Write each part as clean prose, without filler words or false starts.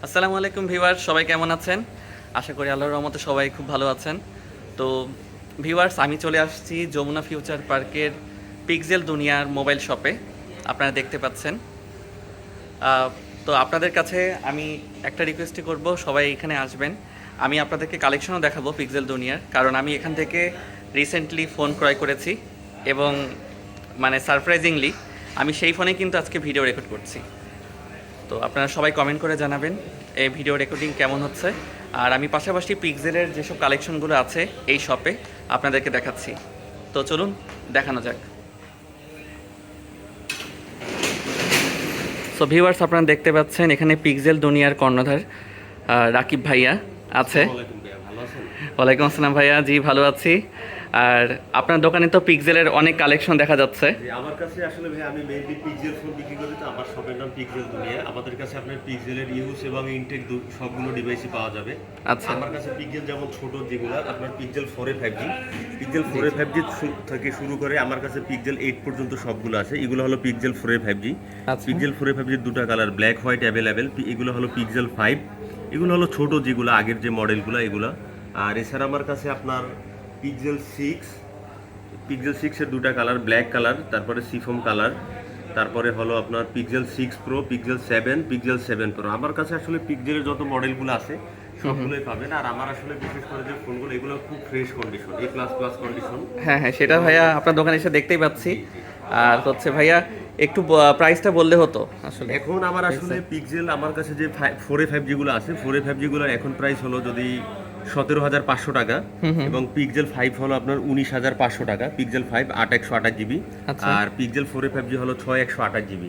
আসসালামু আলাইকুম ভিউয়ার্স, সবাই কেমন আছেন? আশা করি আল্লাহর রহমতে সবাই খুব ভালো আছেন। তো ভিউয়ার্স, আমি চলে আসছি যমুনা ফিউচার পার্কের পিক্সেল দুনিয়ার মোবাইল শপে। আপনারা দেখতে পাচ্ছেন। তো আপনাদের কাছে আমি একটা রিকোয়েস্টই করব, সবাই এখানে আসবেন। আমি আপনাদেরকে কালেকশনও দেখাবো পিক্সেল দুনিয়ার, কারণ আমি এখান থেকে রিসেন্টলি ফোন ক্রয় করেছি এবং সারপ্রাইজিংলি আমি সেই ফোনে কিন্তু আজকে ভিডিও রেকর্ড করছি। তো আপনারা সবাই কমেন্ট করে জানাবেন এই ভিডিও রেকর্ডিং কেমন হচ্ছে। আর আমি পাশাপাশি পিক্সেলের যেসব কালেকশনগুলো আছে এই শপে আপনাদেরকে দেখাচ্ছি। তো চলুন দেখানো যাক। সো ভিউয়ার্স, আপনারা দেখতে পাচ্ছেন এখানে পিক্সেল দুনিয়ার কর্ণধার রাকিব ভাইয়া আছে। ওয়ালাইকুম আসসালাম ভাইয়া, জি ভালো আছি। আর আপনার দোকানে তো পিক্সেলের অনেক কালেকশন দেখা যাচ্ছে। আমার কাছে আসলে ভাই আমি মেইনলি পিক্সেল ফোন বিক্রি করি, তো আমার শপের নাম পিক্সেল দুনিয়া। আমাদের কাছে আপনার পিক্সেলের ইউজ এবং ইনটেক সবগুলো ডিভাইসই পাওয়া যাবে। আচ্ছা, আমার কাছে পিক্সেল যেমন ছোট যেগুলো আপনার pixel 4a 5G, pixel 4a 5G থেকে শুরু করে আমার কাছে পিক্সেল 8 পর্যন্ত সবগুলো আছে। এগুলো হলো pixel 4a 5G। Pixel 4a 5G দুটো কালার ব্ল্যাক হোয়াইট অ্যাভেলেবেল। এগুলো হলো পিক্সেল 5, এগুলো হলো ছোট যেগুলো আগের যে মডেলগুলো এগুলো। আর এছাড়া আমার কাছে আপনার পিক্সেল 6 এর দুটা কালার ব্ল্যাক কালার, তারপরে সিফোম কালার, তারপরে হলো আপনার পিক্সেল 6 প্রো, পিক্সেল 7 প্রো। আমার কাছে আসলে পিক্সেলের যত মডেলগুলো আছে সবগুলোই পাবেন। আর আমার আসলে বিশেষ করে যে ফোনগুলো এগুলো খুব ফ্রেশ কন্ডিশন, A++ কন্ডিশন। হ্যাঁ হ্যাঁ, সেটা ভাইয়া আপনার দোকানে এসে দেখতেই পাচ্ছি। আর হচ্ছে ভাইয়া একটু প্রাইসটা বললে হতো আসলে। এখন আমার আসলে পিক্সেল আমার কাছে যে 4a 5G গুলো আছে, 4a 5G গুলোর এখন প্রাইস হলো যদি 17,500 টাকা, এবং পিক্সেল 5 হলো আপনার 19,500 টাকা। পিক্সেল 5 8/128 GB, আর পিক্সেল 4a 5G হলো 6/128 GB।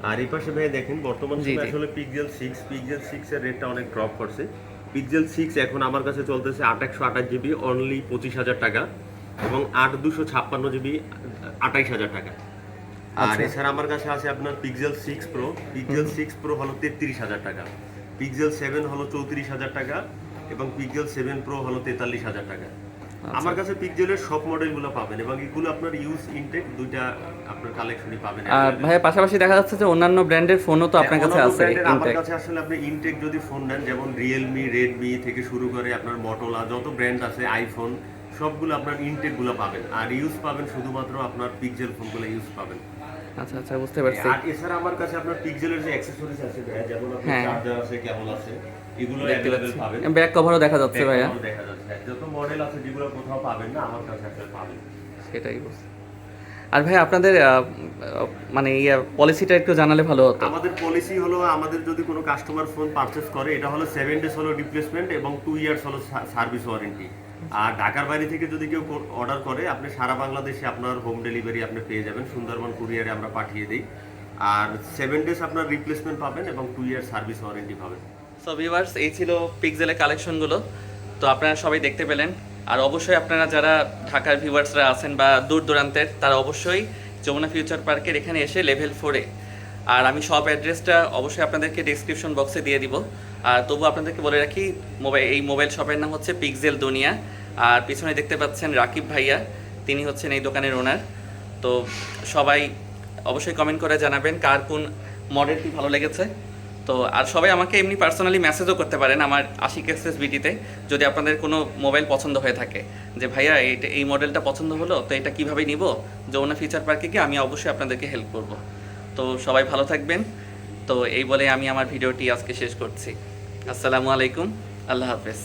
আর এই পাশে ভাই দেখেন বর্তমান সময়ে আসলে পিক্সেল 6 এর রেটটা অনেক ড্রপ করছে। পিক্সেল 6 এখন আমার কাছে চলতেছে 8/128 GB অনলি 25,000 টাকা, এবং 8/256 GB 28,000 টাকা। আর এছাড়া আমার কাছে আছে আপনার পিক্সেল 6 প্রো, পিক্সেল 6 প্রো হলো 33,000 টাকা, পিক্সেল 7 হলো 34,000 টাকা, এবং পিক্সেল 7 প্রো হলো 43,000 টাকা। আমার কাছে পিক্সেলের সব মডেলগুলো পাবেন, এবং এগুলো আপনার ইউজ ইনটেক দুইটা আপনার কালেকশনই পাবেন। আর ভাই পাশাপাশি দেখা যাচ্ছে যে অন্যান্য ব্র্যান্ডের ফোনও তো আপনার কাছে আছে। আমার কাছে আসলে আপনি ইনটেক যদি ফোন নেন, যেমন রিয়েলমি, রেডমি থেকে শুরু করে আপনার মটোলা যত ব্র্যান্ড আছে, আইফোন, সবগুলো আপনার ইনটেক গুলো পাবেন। আর ইউজ পাবেন শুধুমাত্র আপনার পিক্সেল ফোনগুলো ইউজ পাবেন। আচ্ছা আচ্ছা, বুঝতে পারছি। আর এছাড়া আমার কাছে আপনার পিক্সেলের যে অ্যাকসেসরিজ আছে ভাই, যেমন আপনার চার্জার আছে, কেবল আছে, এগুলো अवेलेबल পাবেন। ব্যাক কভারও দেখা যাচ্ছে ভাইয়া। দেখা যাচ্ছে যত মডেল আছে যেগুলো কোথাও পাবেন না, আমার কাছে আসলে পাবেন। সেটাই বুঝছি। আর ভাই আপনাদের পলিসিটা একটু জানালে ভালো হতো। আমাদের পলিসি হলো, আমাদের যদি কোনো কাস্টমার ফোন পারচেজ করে, এটা হলো 7 ডেজ হলো রিপ্লেসমেন্ট এবং 2 ইয়ার্স হলো সার্ভিস ওয়ারেন্টি। আর ঢাকার বাইরে থেকে যদি কেউ অর্ডার করে, আপনি সারা বাংলাদেশে আপনার হোম ডেলিভারি আপনি পেয়ে যাবেন। সুন্দরবন কুরিয়ারে আমরা পাঠিয়ে দিই। আর 7 ডেজ আপনার রিপ্লেসমেন্ট পাবেন এবং 2 ইয়ার সার্ভিস ওয়ারেন্টি পাবেন। সো ভিউয়ার্স, এই ছিল পিক্সেলের কালেকশনগুলো। তো আপনারা সবাই দেখতে পেলেন। আর অবশ্যই আপনারা যারা ঢাকার ভিউয়ার্সরা আছেন বা দূর দূরান্তের, তারা অবশ্যই যমুনা ফিউচার পার্কের এখানে এসে লেভেল 4-এ, আর আমি সব অ্যাড্রেসটা অবশ্যই আপনাদেরকে ডেসক্রিপশন বক্সে দিয়ে দিব। আর তবু আপনাদেরকে বলে রাখি, এই মোবাইল শপের নাম হচ্ছে পিক্সেল দুনিয়া। আর পিছনে দেখতে পাচ্ছেন রাকিব ভাইয়া, তিনি হচ্ছেন এই দোকানের ওনার। তো সবাই অবশ্যই কমেন্ট করে জানাবেন কার কোন মডেলটি ভালো লেগেছে। তো আর সবাই আমাকে এমনি পার্সোনালি মেসেজও করতে পারেন আমার আশিক এক্সেস বিটিতে, যদি আপনাদের কোনো মোবাইল পছন্দ হয়ে থাকে, যে ভাইয়া এই মডেলটা পছন্দ হলো, তো এটা কীভাবে নিব যমুনা ফিউচার পার্কে গিয়ে, আমি অবশ্যই আপনাদেরকে হেল্প করব। তো সবাই ভালো থাকবেন। তো এই বলে আমি আমার ভিডিওটি আজকে শেষ করছি। আসসালামু আলাইকুম, আল্লাহ হাফেজ।